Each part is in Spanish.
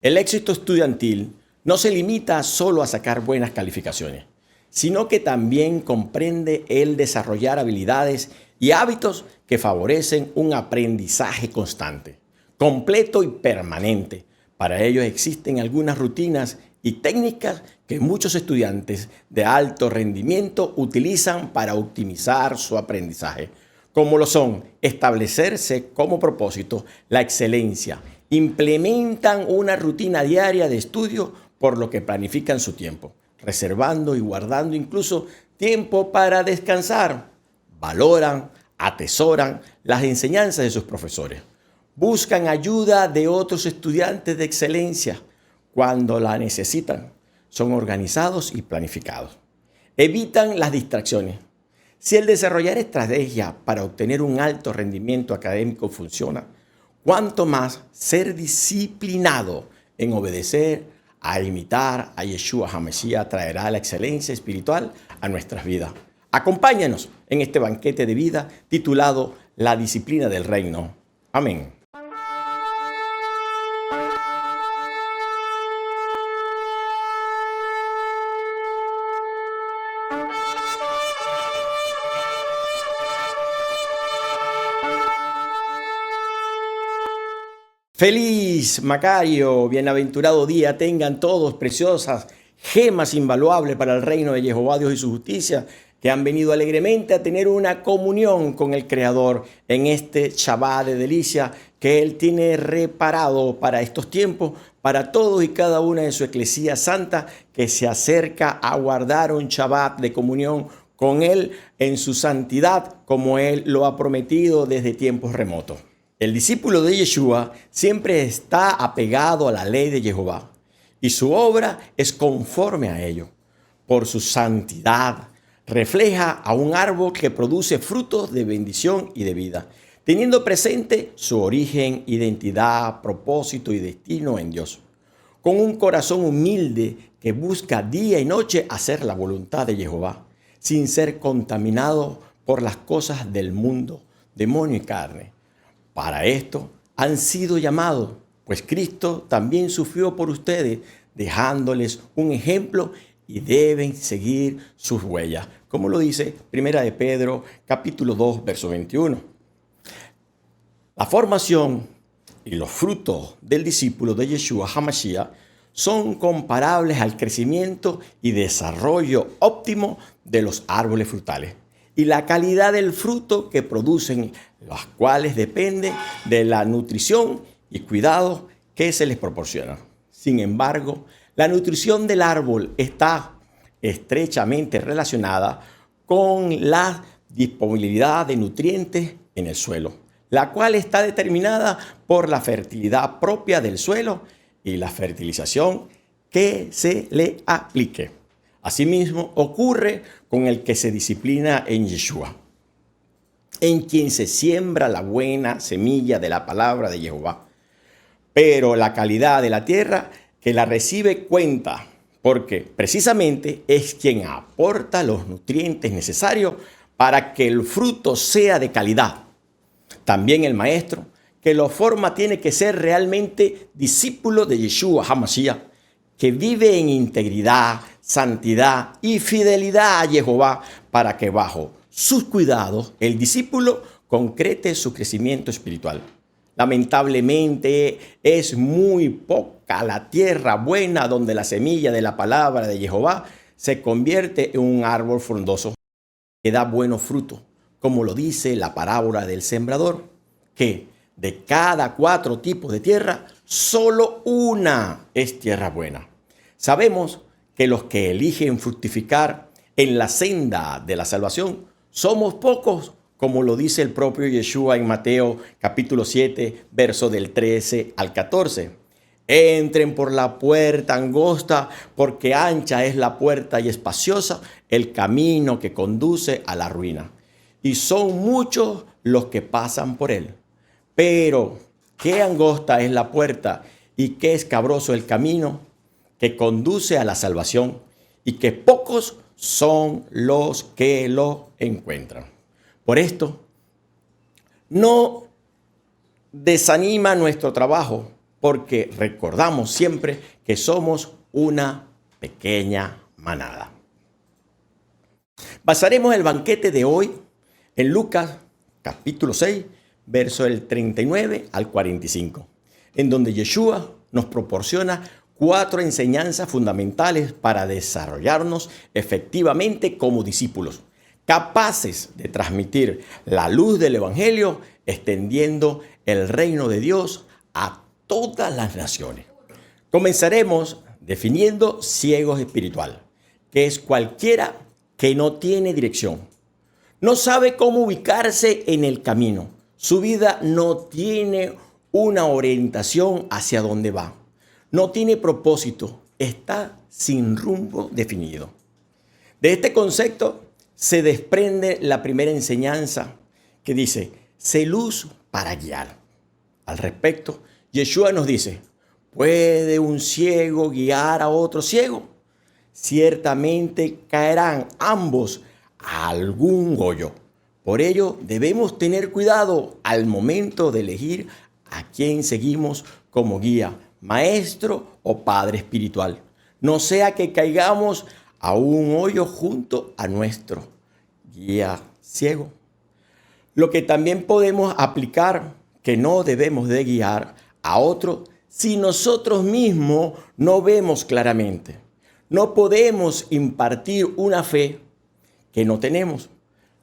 El éxito estudiantil no se limita solo a sacar buenas calificaciones, sino que también comprende el desarrollar habilidades y hábitos que favorecen un aprendizaje constante, completo y permanente. Para ello existen algunas rutinas y técnicas que muchos estudiantes de alto rendimiento utilizan para optimizar su aprendizaje, como lo son establecerse como propósito la excelencia. Implementan una rutina diaria de estudio, por lo que planifican su tiempo, reservando y guardando incluso tiempo para descansar. Valoran, atesoran las enseñanzas de sus profesores. Buscan ayuda de otros estudiantes de excelencia cuando la necesitan. Son organizados y planificados. Evitan las distracciones. Si el desarrollar estrategias para obtener un alto rendimiento académico funciona, cuanto más ser disciplinado en obedecer, a imitar a Yeshua HaMashiach traerá la excelencia espiritual a nuestras vidas. Acompáñanos en este banquete de vida titulado La disciplina del reino. Amén. Feliz, Macario, bienaventurado día tengan todos, preciosas gemas invaluables para el reino de Jehová Dios y su justicia, que han venido alegremente a tener una comunión con el Creador en este Shabbat de delicia que Él tiene reparado para estos tiempos, para todos y cada una de su eclesía santa que se acerca a guardar un Shabbat de comunión con Él en su santidad, como Él lo ha prometido desde tiempos remotos. El discípulo de Yeshua siempre está apegado a la ley de Jehová y su obra es conforme a ello. Por su santidad refleja a un árbol que produce frutos de bendición y de vida, teniendo presente su origen, identidad, propósito y destino en Dios. Con un corazón humilde que busca día y noche hacer la voluntad de Jehová, sin ser contaminado por las cosas del mundo, demonio y carne. Para esto han sido llamados, pues Cristo también sufrió por ustedes, dejándoles un ejemplo y deben seguir sus huellas, como lo dice 1 de Pedro, capítulo 2, verso 21. La formación y los frutos del discípulo de Yeshua HaMashiach son comparables al crecimiento y desarrollo óptimo de los árboles frutales y la calidad del fruto que producen, las cuales depende de la nutrición y cuidado que se les proporciona. Sin embargo, la nutrición del árbol está estrechamente relacionada con la disponibilidad de nutrientes en el suelo, la cual está determinada por la fertilidad propia del suelo y la fertilización que se le aplique. Asimismo, ocurre con el que se disciplina en Yeshua, en quien se siembra la buena semilla de la palabra de Jehová. Pero la calidad de la tierra que la recibe cuenta, porque precisamente es quien aporta los nutrientes necesarios para que el fruto sea de calidad. También el maestro que lo forma tiene que ser realmente discípulo de Yeshua HaMashiach, que vive en integridad, santidad y fidelidad a Jehová, para que bajo sus cuidados el discípulo concrete su crecimiento espiritual. Lamentablemente es muy poca la tierra buena donde la semilla de la palabra de Jehová se convierte en un árbol frondoso que da buenos frutos, como lo dice la parábola del sembrador, que de cada 4 tipos de tierra, solo una es tierra buena. Sabemos que los que eligen fructificar en la senda de la salvación somos pocos, como lo dice el propio Yeshua en Mateo capítulo 7, verso del 13 al 14. Entren por la puerta angosta, porque ancha es la puerta y espaciosa el camino que conduce a la ruina, y son muchos los que pasan por él. Pero qué angosta es la puerta y qué escabroso el camino que conduce a la salvación, y que pocos son los que lo encuentran. Por esto, no desanima nuestro trabajo, porque recordamos siempre que somos una pequeña manada. Basaremos el banquete de hoy en Lucas capítulo 6, verso del 39 al 45, en donde Yeshua nos proporciona 4 enseñanzas fundamentales para desarrollarnos efectivamente como discípulos, capaces de transmitir la luz del Evangelio, extendiendo el reino de Dios a todas las naciones. Comenzaremos definiendo ciego espiritual, que es cualquiera que no tiene dirección, no sabe cómo ubicarse en el camino. Su vida no tiene una orientación hacia dónde va. No tiene propósito. Está sin rumbo definido. De este concepto se desprende la primera enseñanza que dice, sé luz para guiar. Al respecto, Yeshua nos dice, ¿puede un ciego guiar a otro ciego? Ciertamente caerán ambos a algún hoyo. Por ello, debemos tener cuidado al momento de elegir a quién seguimos como guía, maestro o padre espiritual. No sea que caigamos a un hoyo junto a nuestro guía ciego. Lo que también podemos aplicar, que no debemos de guiar a otro si nosotros mismos no vemos claramente. No podemos impartir una fe que no tenemos.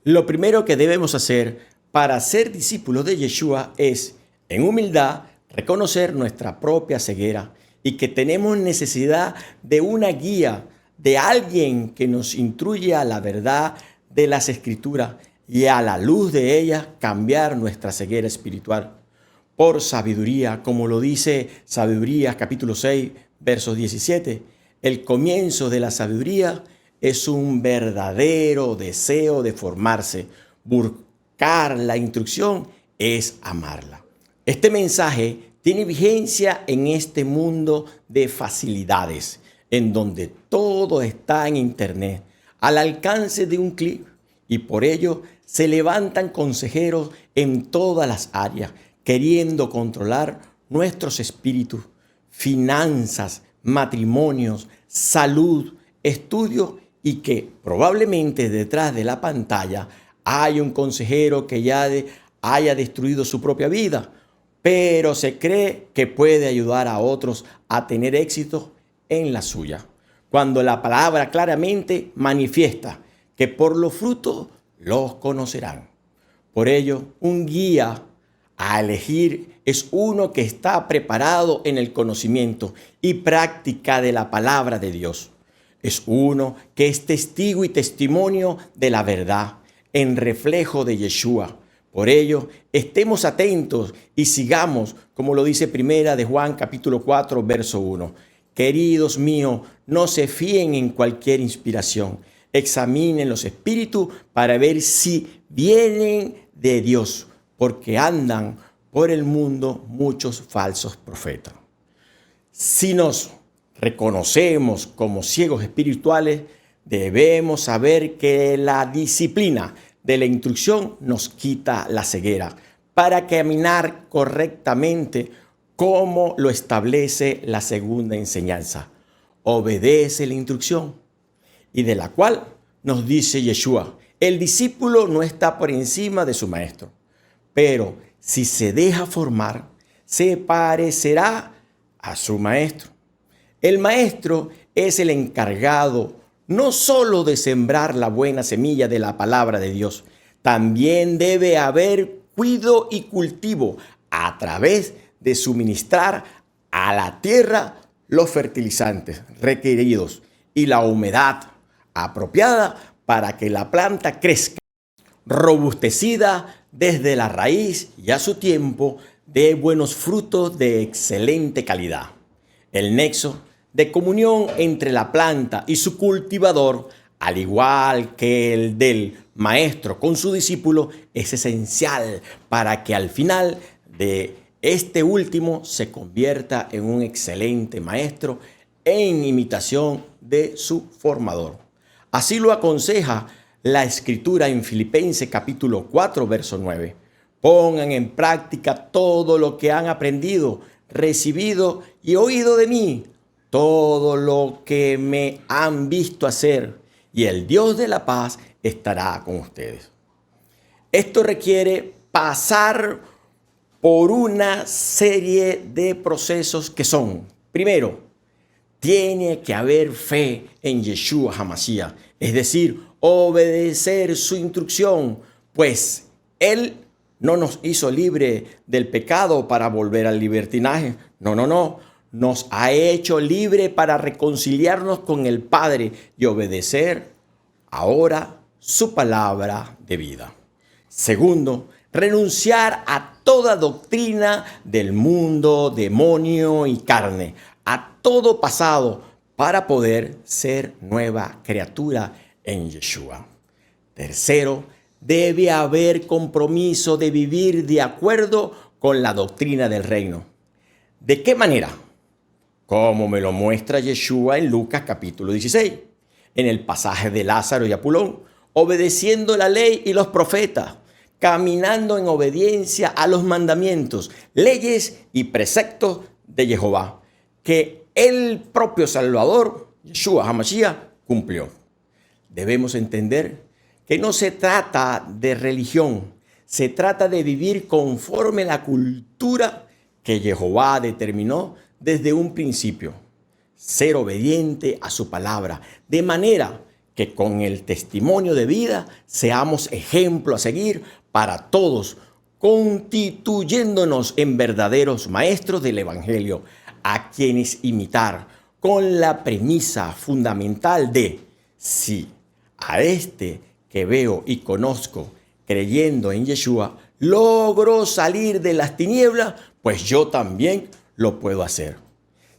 Lo primero que debemos hacer para ser discípulos de Yeshua es, en humildad, reconocer nuestra propia ceguera y que tenemos necesidad de una guía, de alguien que nos instruya a la verdad de las Escrituras y a la luz de ellas cambiar nuestra ceguera espiritual. Por sabiduría, como lo dice Sabiduría capítulo 6, versos 17, el comienzo de la sabiduría es un verdadero deseo de formarse. Buscar la instrucción es amarla. Este mensaje tiene vigencia en este mundo de facilidades, en donde todo está en Internet, al alcance de un clic, y por ello se levantan consejeros en todas las áreas, queriendo controlar nuestros espíritus, finanzas, matrimonios, salud, estudio, y que probablemente detrás de la pantalla hay un consejero que ya haya destruido su propia vida, pero se cree que puede ayudar a otros a tener éxito en la suya, cuando la palabra claramente manifiesta que por los frutos los conocerán. Por ello, un guía a elegir es uno que está preparado en el conocimiento y práctica de la palabra de Dios. Es uno que es testigo y testimonio de la verdad, en reflejo de Yeshua. Por ello, estemos atentos y sigamos, como lo dice Primera de Juan capítulo 4, verso 1. Queridos míos, no se fíen en cualquier inspiración. Examinen los espíritus para ver si vienen de Dios, porque andan por el mundo muchos falsos profetas. Si nos reconocemos como ciegos espirituales, debemos saber que la disciplina de la instrucción nos quita la ceguera para caminar correctamente, como lo establece la segunda enseñanza. Obedece la instrucción, y de la cual nos dice Yeshua, el discípulo no está por encima de su maestro, pero si se deja formar, se parecerá a su maestro. El maestro es el encargado no solo de sembrar la buena semilla de la palabra de Dios, también debe haber cuidado y cultivo a través de suministrar a la tierra los fertilizantes requeridos y la humedad apropiada para que la planta crezca, robustecida desde la raíz y a su tiempo dé buenos frutos de excelente calidad. El nexo de comunión entre la planta y su cultivador, al igual que el del maestro con su discípulo, es esencial para que al final de este último se convierta en un excelente maestro en imitación de su formador. Así lo aconseja la Escritura en Filipenses capítulo 4, verso 9. Pongan en práctica todo lo que han aprendido recibido y oído de mí todo lo que me han visto hacer, y el Dios de la paz estará con ustedes. Esto requiere pasar por una serie de procesos que son: primero, tiene que haber fe en Yeshua HaMashiach, es decir, obedecer su instrucción, pues Él no nos hizo libre del pecado para volver al libertinaje. No. Nos ha hecho libre para reconciliarnos con el Padre y obedecer ahora su palabra de vida. Segundo, renunciar a toda doctrina del mundo, demonio y carne, a todo pasado, para poder ser nueva criatura en Yeshua. Tercero, debe haber compromiso de vivir de acuerdo con la doctrina del reino. ¿De qué manera? Como me lo muestra Yeshua en Lucas capítulo 16, en el pasaje de Lázaro y Apulón, obedeciendo la ley y los profetas, caminando en obediencia a los mandamientos, leyes y preceptos de Jehová, que el propio Salvador, Yeshua HaMashiach, cumplió. Debemos entender que no se trata de religión, se trata de vivir conforme a la cultura que Jehová determinó desde un principio. Ser obediente a su palabra, de manera que con el testimonio de vida seamos ejemplo a seguir para todos, constituyéndonos en verdaderos maestros del Evangelio, a quienes imitar, con la premisa fundamental de: si a este que veo y conozco, creyendo en Yeshua, logró salir de las tinieblas, pues yo también lo puedo hacer.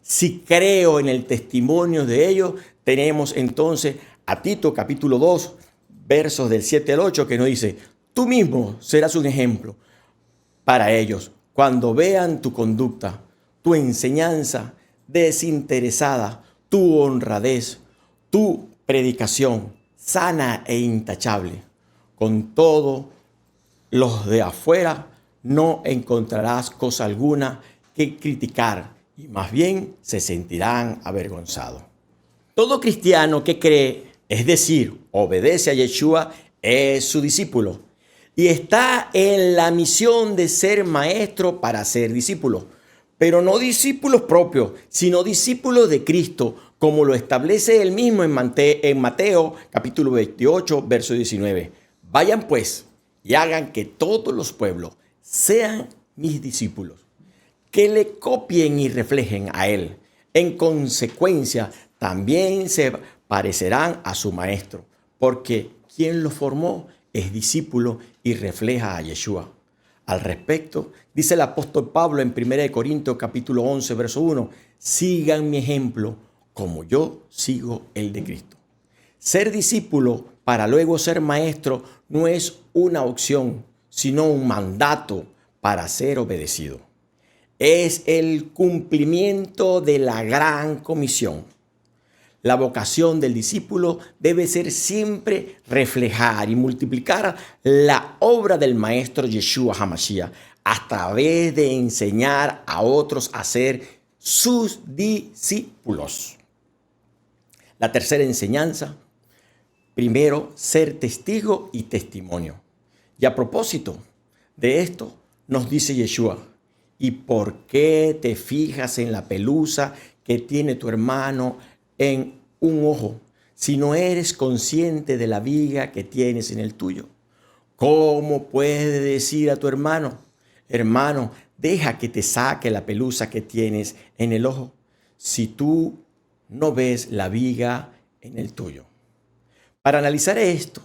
Si creo en el testimonio de ellos, tenemos entonces a Tito capítulo 2, versos del 7 al 8, que nos dice: tú mismo serás un ejemplo para ellos cuando vean tu conducta, tu enseñanza desinteresada, tu honradez, tu predicación sana e intachable. Con todo, los de afuera no encontrarás cosa alguna que criticar, y más bien se sentirán avergonzados. Todo cristiano que cree, es decir, obedece a Yeshua, es su discípulo y está en la misión de ser maestro para ser discípulo, pero no discípulos propios, sino discípulos de Cristo, como lo establece él mismo en Mateo capítulo 28, verso 19. Vayan pues y hagan que todos los pueblos sean mis discípulos, que le copien y reflejen a él. En consecuencia, también se parecerán a su maestro, porque quien lo formó es discípulo y refleja a Yeshua. Al respecto, dice el apóstol Pablo en 1 Corintios capítulo 11, verso 1, sigan mi ejemplo como yo sigo el de Cristo. Ser discípulo para luego ser maestro no es una opción, sino un mandato para ser obedecido. Es el cumplimiento de la gran comisión. La vocación del discípulo debe ser siempre reflejar y multiplicar la obra del maestro Yeshua HaMashiach a través de enseñar a otros a ser sus discípulos. La tercera enseñanza: primero, ser testigo y testimonio. Y a propósito de esto, nos dice Yeshua: ¿y por qué te fijas en la pelusa que tiene tu hermano en un ojo, si no eres consciente de la viga que tienes en el tuyo? ¿Cómo puedes decir a tu hermano: hermano, deja que te saque la pelusa que tienes en el ojo, si tú no ves la viga en el tuyo? Para analizar estos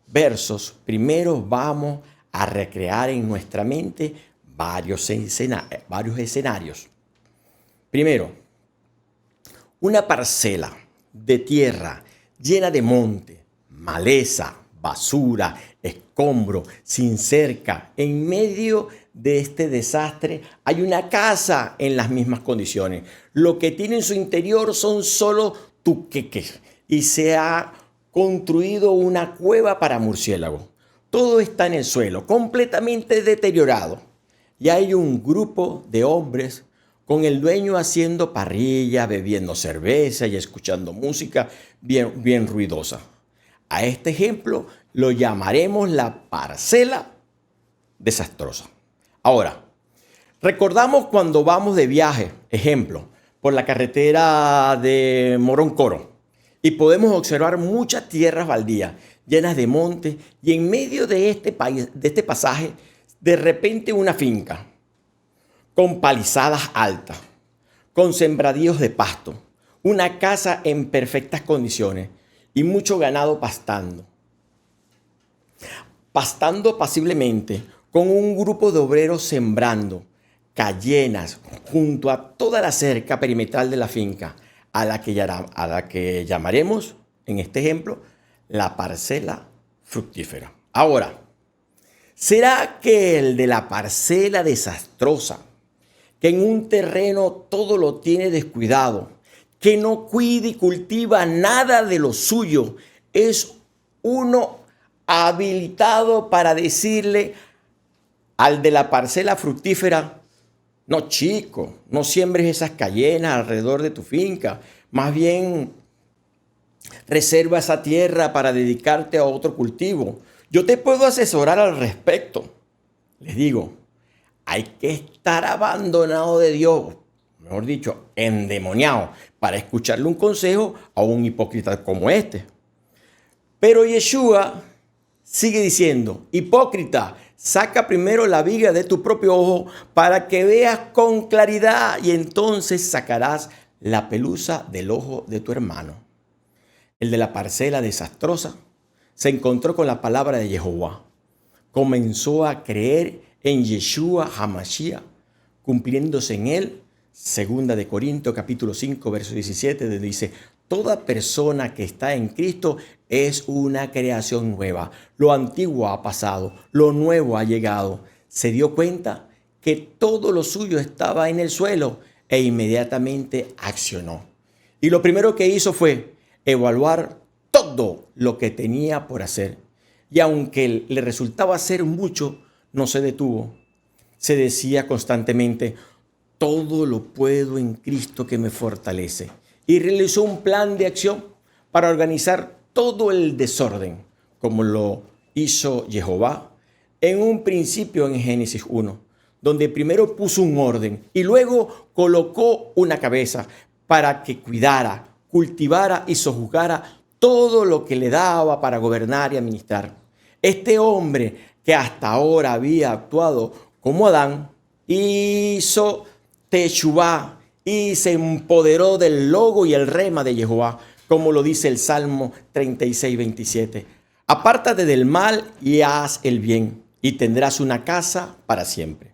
versos, primero vamos a recrear en nuestra mente varios escenarios. Primero, una parcela de tierra llena de monte, maleza, basura, escombro, sin cerca. En medio de este desastre hay una casa en las mismas condiciones. Lo que tiene en su interior son solo tuqueques y se ha construido una cueva para murciélagos. Todo está en el suelo, completamente deteriorado. Y hay un grupo de hombres con el dueño haciendo parrilla, bebiendo cerveza y escuchando música bien ruidosa. A este ejemplo lo llamaremos la parcela desastrosa. Ahora, recordamos cuando vamos de viaje, ejemplo, por la carretera de Moroncoro y podemos observar muchas tierras baldías llenas de montes y en medio de este pasaje, de repente una finca con palizadas altas, con sembradíos de pasto, una casa en perfectas condiciones y mucho ganado pastando pasiblemente, con un grupo de obreros sembrando cayenas junto a toda la cerca perimetral de la finca, a la que llamaremos, en este ejemplo, la parcela fructífera. Ahora, ¿será que el de la parcela desastrosa, que en un terreno todo lo tiene descuidado, que no cuida y cultiva nada de lo suyo, es uno habilitado para decirle al de la parcela fructífera: no, chico, no siembres esas cayenas alrededor de tu finca, más bien reserva esa tierra para dedicarte a otro cultivo? Yo te puedo asesorar al respecto. Les digo, hay que estar abandonado de Dios, mejor dicho, endemoniado, para escucharle un consejo a un hipócrita como este. Pero Yeshua sigue diciendo: hipócrita, saca primero la viga de tu propio ojo para que veas con claridad y entonces sacarás la pelusa del ojo de tu hermano. El de la parcela desastrosa se encontró con la palabra de Jehová. Comenzó a creer en Yeshua HaMashiach, cumpliéndose en él, 2 Corintios capítulo 5, verso 17, donde dice: toda persona que está en Cristo es una creación nueva. Lo antiguo ha pasado, lo nuevo ha llegado. Se dio cuenta que todo lo suyo estaba en el suelo e inmediatamente accionó. Y lo primero que hizo fue evaluar todo lo que tenía por hacer. Y aunque le resultaba hacer mucho, no se detuvo. Se decía constantemente: todo lo puedo en Cristo que me fortalece. Y realizó un plan de acción para organizar todo el desorden, como lo hizo Jehová en un principio en Génesis 1, donde primero puso un orden y luego colocó una cabeza para que cuidara, cultivara y sojuzgara todo lo que le daba para gobernar y administrar. Este hombre que hasta ahora había actuado como Adán, hizo Teshuvá y se empoderó del logo y el rema de Jehová, como lo dice el Salmo 36, 27. Apártate del mal y haz el bien, y tendrás una casa para siempre.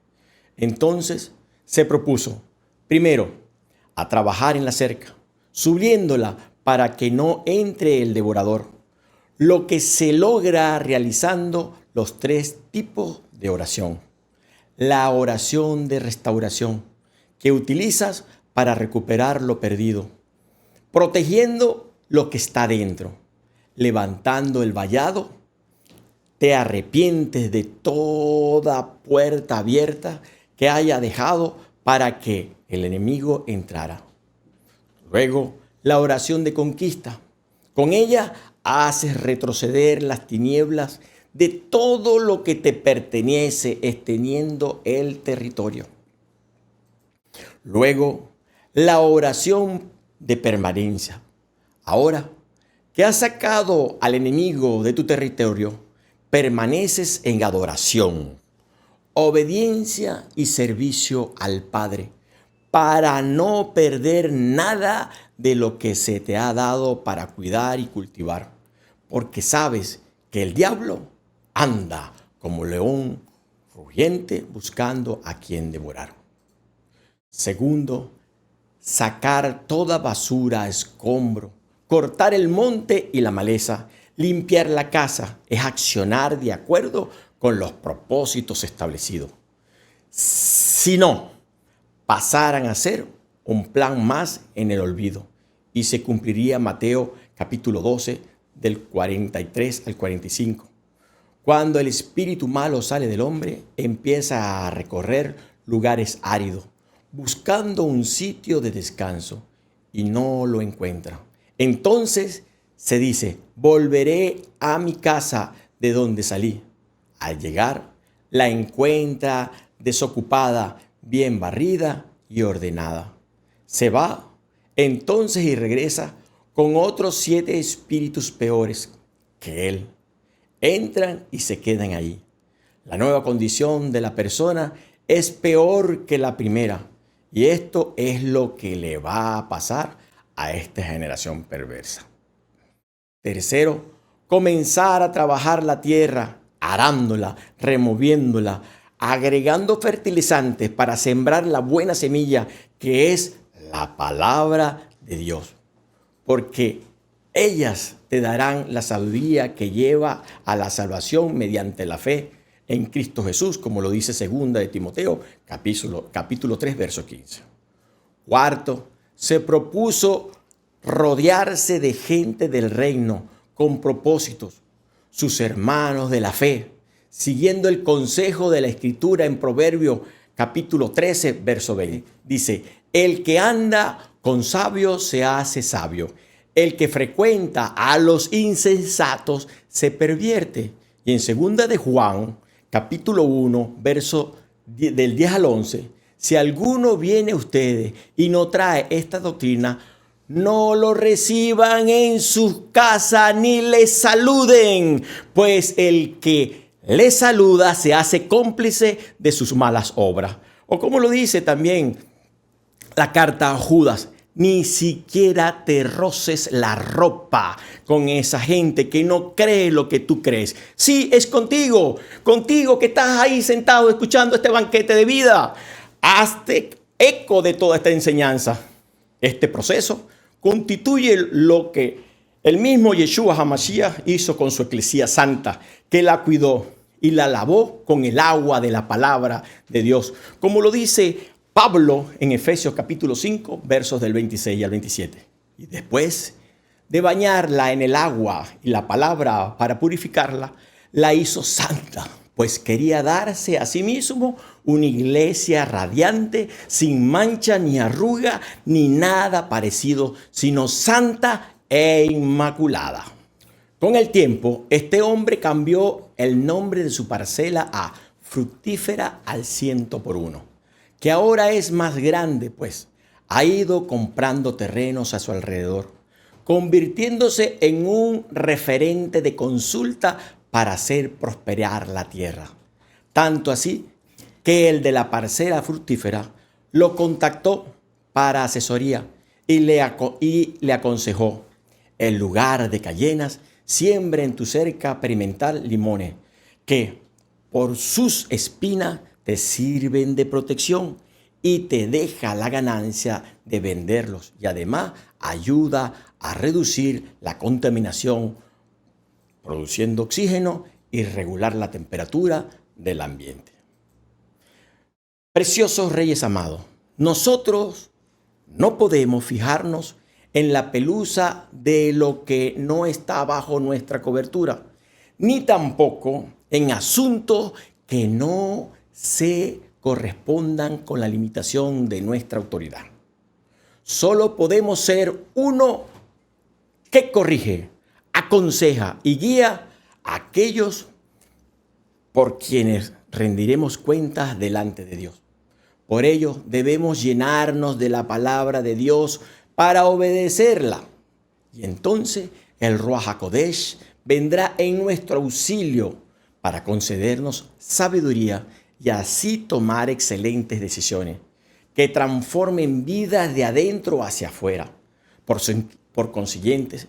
Entonces se propuso, primero, a trabajar en la cerca, subiéndola para que no entre el devorador, lo que se logra realizando los 3 tipos de oración. La oración de restauración, que utilizas para recuperar lo perdido, protegiendo lo que está dentro, levantando el vallado, te arrepientes de toda puerta abierta que haya dejado para que el enemigo entrara. Luego, la oración de conquista. Con ella haces retroceder las tinieblas de todo lo que te pertenece, extendiendo el territorio. Luego, la oración de permanencia. Ahora que has sacado al enemigo de tu territorio, permaneces en adoración, obediencia y servicio al Padre, para no perder nada de lo que se te ha dado para cuidar y cultivar, porque sabes que el diablo anda como león rugiente buscando a quien devorar. Segundo, sacar toda basura, escombro, cortar el monte y la maleza, limpiar la casa, es accionar de acuerdo con los propósitos establecidos. Si no, pasaran a ser un plan más en el olvido y se cumpliría Mateo capítulo 12 del 43 al 45. Cuando el espíritu malo sale del hombre, empieza a recorrer lugares áridos, buscando un sitio de descanso y no lo encuentra. Entonces se dice, volveré a mi casa de donde salí. Al llegar, la encuentra desocupada, bien barrida y ordenada. Se va entonces y regresa con otros 7 espíritus peores que él. Entran y se quedan ahí. La nueva condición de la persona es peor que la primera. Y esto es lo que le va a pasar a esta generación perversa. Tercero, comenzar a trabajar la tierra, arándola, removiéndola, agregando fertilizantes para sembrar la buena semilla que es la palabra de Dios. Porque ellas te darán la sabiduría que lleva a la salvación mediante la fe en Cristo Jesús, como lo dice 2 de Timoteo, capítulo 3, verso 15. Cuarto, se propuso rodearse de gente del reino con propósitos, sus hermanos de la fe, siguiendo el consejo de la Escritura en Proverbios capítulo 13, verso 20. Dice, el que anda con sabios se hace sabio. El que frecuenta a los insensatos se pervierte. Y en 2 de Juan, capítulo 1, verso del 10 al 11, si alguno viene a ustedes y no trae esta doctrina, no lo reciban en sus casas ni le saluden, pues el que le saluda se hace cómplice de sus malas obras. O como lo dice también la carta a Judas, ni siquiera te roces la ropa con esa gente que no cree lo que tú crees. Sí, es contigo que estás ahí sentado escuchando este banquete de vida. Hazte eco de toda esta enseñanza. Este proceso constituye lo que el mismo Yeshua HaMashiach hizo con su eclesía santa, que la cuidó y la lavó con el agua de la palabra de Dios. Como lo dice Pablo en Efesios capítulo 5, versos del 26 al 27. Y después de bañarla en el agua y la palabra para purificarla, la hizo santa, pues quería darse a sí mismo una iglesia radiante, sin mancha ni arruga, ni nada parecido, sino santa e inmaculada. Con el tiempo, este hombre cambió el nombre de su parcela a Fructífera al 100 por 1, que ahora es más grande, pues ha ido comprando terrenos a su alrededor, convirtiéndose en un referente de consulta para hacer prosperar la tierra. Tanto así que el de la parcela fructífera lo contactó para asesoría y le aconsejó, en lugar de cayenas, siembra en tu cerca perimental limones, que por sus espinas te sirven de protección y te deja la ganancia de venderlos, y además ayuda a reducir la contaminación, produciendo oxígeno y regular la temperatura del ambiente. Preciosos reyes amados, nosotros no podemos fijarnos en la pelusa de lo que no está bajo nuestra cobertura, ni tampoco en asuntos que no se correspondan con la limitación de nuestra autoridad. Solo podemos ser uno que corrige, aconseja y guía a aquellos por quienes rendiremos cuentas delante de Dios. Por ello, debemos llenarnos de la palabra de Dios para obedecerla. Y entonces el Ruach HaKodesh vendrá en nuestro auxilio para concedernos sabiduría y así tomar excelentes decisiones que transformen vidas de adentro hacia afuera. Por consiguiente,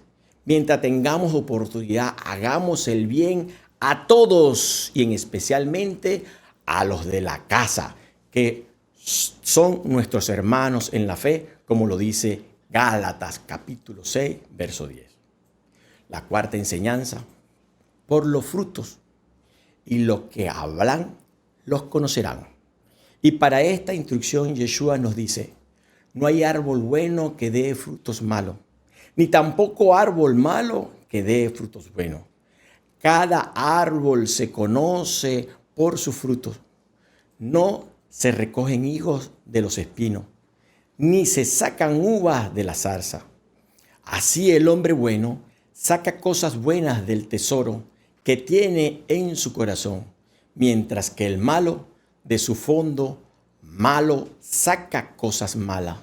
mientras tengamos oportunidad, hagamos el bien a todos y en especialmente a los de la casa, que son nuestros hermanos en la fe, como lo dice Gálatas capítulo 6, verso 10. La cuarta enseñanza, por los frutos y los que hablan los conocerán. Y para esta instrucción Yeshua nos dice, no hay árbol bueno que dé frutos malos, ni tampoco árbol malo que dé frutos buenos. Cada árbol se conoce por sus frutos. No se recogen higos de los espinos, ni se sacan uvas de la zarza. Así el hombre bueno saca cosas buenas del tesoro que tiene en su corazón, mientras que el malo de su fondo malo saca cosas malas.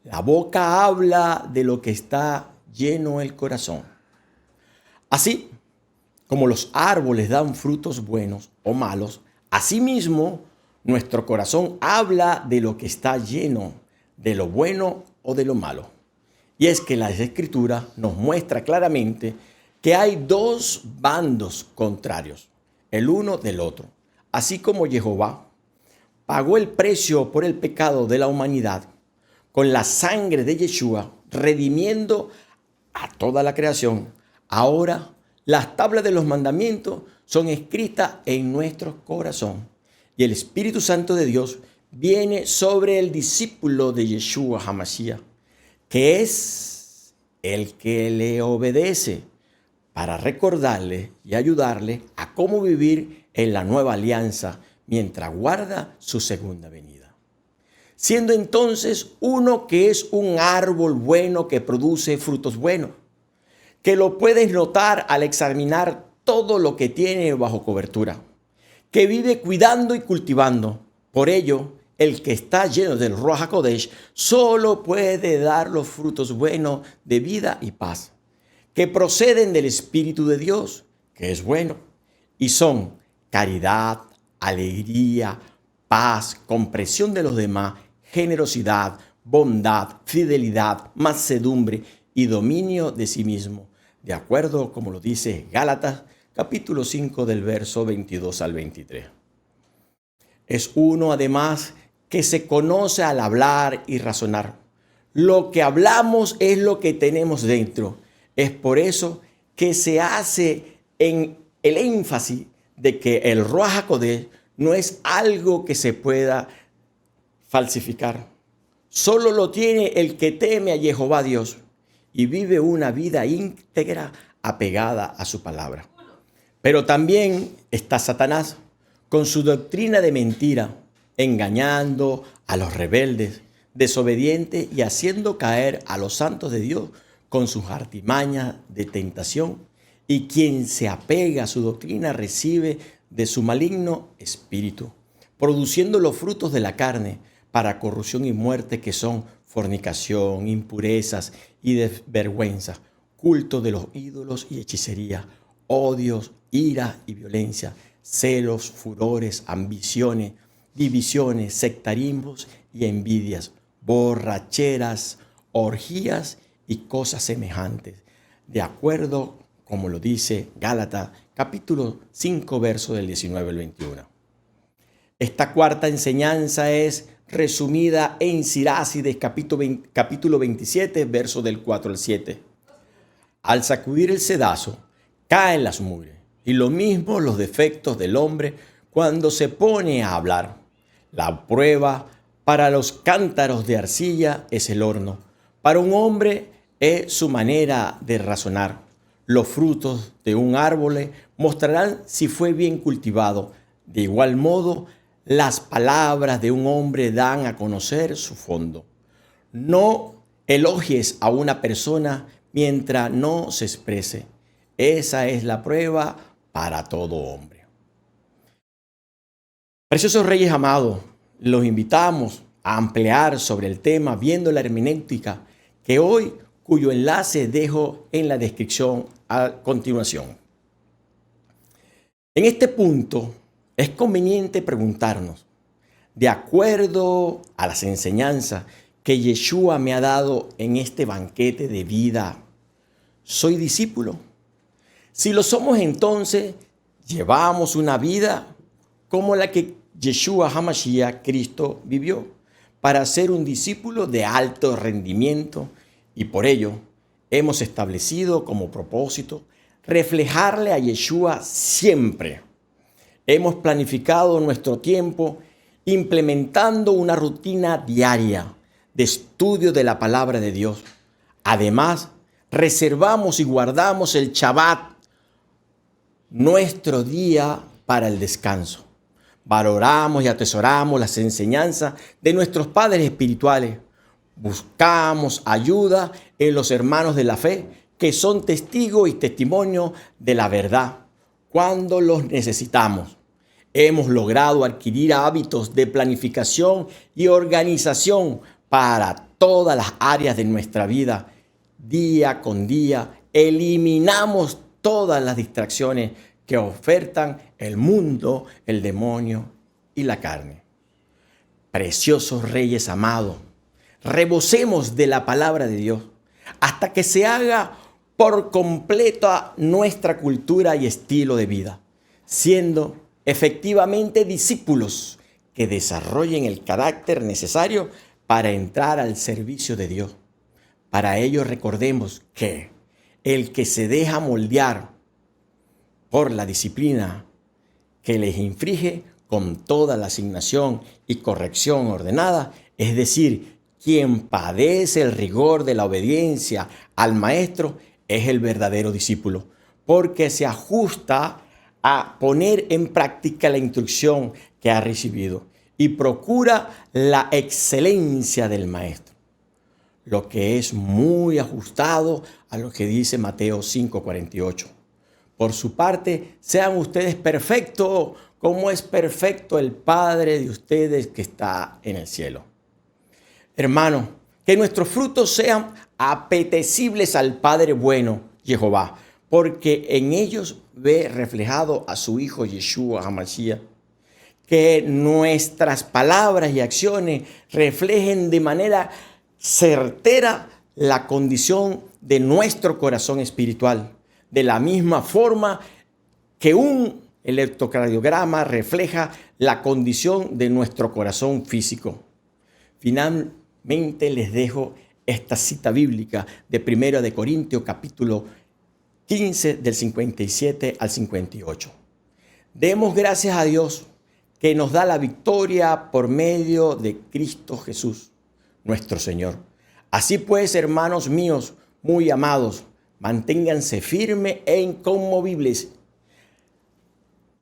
La boca habla de lo que está lleno el corazón. Así como los árboles dan frutos buenos o malos, asimismo nuestro corazón habla de lo que está lleno, de lo bueno o de lo malo. Y es que la Escritura nos muestra claramente que hay dos bandos contrarios, el uno del otro. Así como Jehová pagó el precio por el pecado de la humanidad con la sangre de Yeshua, redimiendo a toda la creación, ahora las tablas de los mandamientos son escritas en nuestro corazón. Y el Espíritu Santo de Dios viene sobre el discípulo de Yeshua HaMashiach, que es el que le obedece, para recordarle y ayudarle a cómo vivir en la nueva alianza mientras guarda su segunda venida. Siendo entonces uno que es un árbol bueno que produce frutos buenos, que lo puedes notar al examinar todo lo que tiene bajo cobertura, que vive cuidando y cultivando. Por ello, el que está lleno del Ruach HaKodesh solo puede dar los frutos buenos de vida y paz, que proceden del Espíritu de Dios, que es bueno, y son caridad, alegría, paz, comprensión de los demás, generosidad, bondad, fidelidad, mansedumbre y dominio de sí mismo, de acuerdo como lo dice Gálatas, capítulo 5 del verso 22 al 23. Es uno además que se conoce al hablar y razonar. Lo que hablamos es lo que tenemos dentro. Es por eso que se hace en el énfasis de que el Ruach HaKodesh no es algo que se pueda falsificar. Solo lo tiene el que teme a Jehová Dios y vive una vida íntegra apegada a su palabra. Pero también está Satanás con su doctrina de mentira, engañando a los rebeldes, desobedientes y haciendo caer a los santos de Dios con sus artimañas de tentación. Y quien se apega a su doctrina recibe de su maligno espíritu, produciendo los frutos de la carne para corrupción y muerte, que son fornicación, impurezas y desvergüenza, culto de los ídolos y hechicería, odios, ira y violencia, celos, furores, ambiciones, divisiones, sectarismos y envidias, borracheras, orgías y cosas semejantes, de acuerdo como lo dice Gálatas, capítulo 5, verso del 19 al 21. Esta cuarta enseñanza es resumida en Sirácides, capítulo 27, verso del 4 al 7. Al sacudir el cedazo, caen las mugres, y lo mismo los defectos del hombre cuando se pone a hablar. La prueba para los cántaros de arcilla es el horno. Para un hombre es su manera de razonar. Los frutos de un árbol mostrarán si fue bien cultivado. De igual modo, las palabras de un hombre dan a conocer su fondo. No elogies a una persona mientras no se exprese. Esa es la prueba para todo hombre. Preciosos reyes amados, los invitamos a ampliar sobre el tema viendo la hermenéutica que hoy, cuyo enlace dejo en la descripción a continuación. En este punto es conveniente preguntarnos, de acuerdo a las enseñanzas que Yeshua me ha dado en este banquete de vida, ¿soy discípulo? Si lo somos, entonces llevamos una vida como la que Yeshua HaMashiach, Cristo, vivió para ser un discípulo de alto rendimiento, y por ello hemos establecido como propósito reflejarle a Yeshua siempre. Hemos planificado nuestro tiempo implementando una rutina diaria de estudio de la palabra de Dios. Además, reservamos y guardamos el Shabbat, nuestro día para el descanso. Valoramos y atesoramos las enseñanzas de nuestros padres espirituales. Buscamos ayuda en los hermanos de la fe, que son testigos y testimonio de la verdad cuando los necesitamos. Hemos logrado adquirir hábitos de planificación y organización para todas las áreas de nuestra vida. Día con día eliminamos todas las distracciones que ofertan el mundo, el demonio y la carne. Preciosos reyes amados, rebosemos de la palabra de Dios hasta que se haga por completo nuestra cultura y estilo de vida, siendo efectivamente discípulos que desarrollen el carácter necesario para entrar al servicio de Dios. Para ello recordemos que el que se deja moldear por la disciplina que les inflige con toda la asignación y corrección ordenada, es decir, quien padece el rigor de la obediencia al maestro, es el verdadero discípulo, porque se ajusta a poner en práctica la instrucción que ha recibido y procura la excelencia del maestro, lo que es muy ajustado a lo que dice Mateo 5:48. Por su parte, sean ustedes perfectos, como es perfecto el Padre de ustedes que está en el cielo. Hermanos, que nuestros frutos sean apetecibles al Padre bueno, Jehová, porque en ellos ve reflejado a su Hijo Yeshua HaMashiach. Que nuestras palabras y acciones reflejen de manera certera la condición de nuestro corazón espiritual, de la misma forma que un electrocardiograma refleja la condición de nuestro corazón físico. Finalmente les dejo esta cita bíblica de 1 de Corintios capítulo 15 del 57 al 58. Demos gracias a Dios que nos da la victoria por medio de Cristo Jesús, nuestro Señor. Así pues, hermanos míos, muy amados, manténganse firmes e inconmovibles.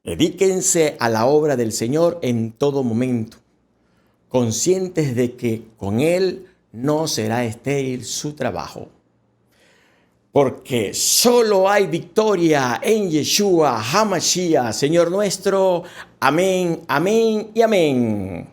Dedíquense a la obra del Señor en todo momento, conscientes de que con Él no será estéril su trabajo. Porque solo hay victoria en Yeshua HaMashiach, Señor nuestro. Amén, amén y amén.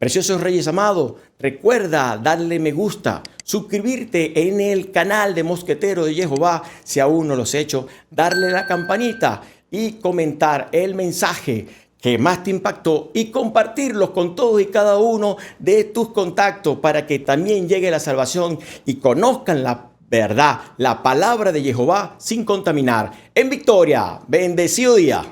Preciosos reyes amados, recuerda darle me gusta, suscribirte en el canal de Mosquetero de Jehová si aún no lo has hecho, darle la campanita y comentar el mensaje que más te impactó y compartirlos con todos y cada uno de tus contactos para que también llegue la salvación y conozcan la verdad, la palabra de Jehová sin contaminar. En victoria, bendecido día.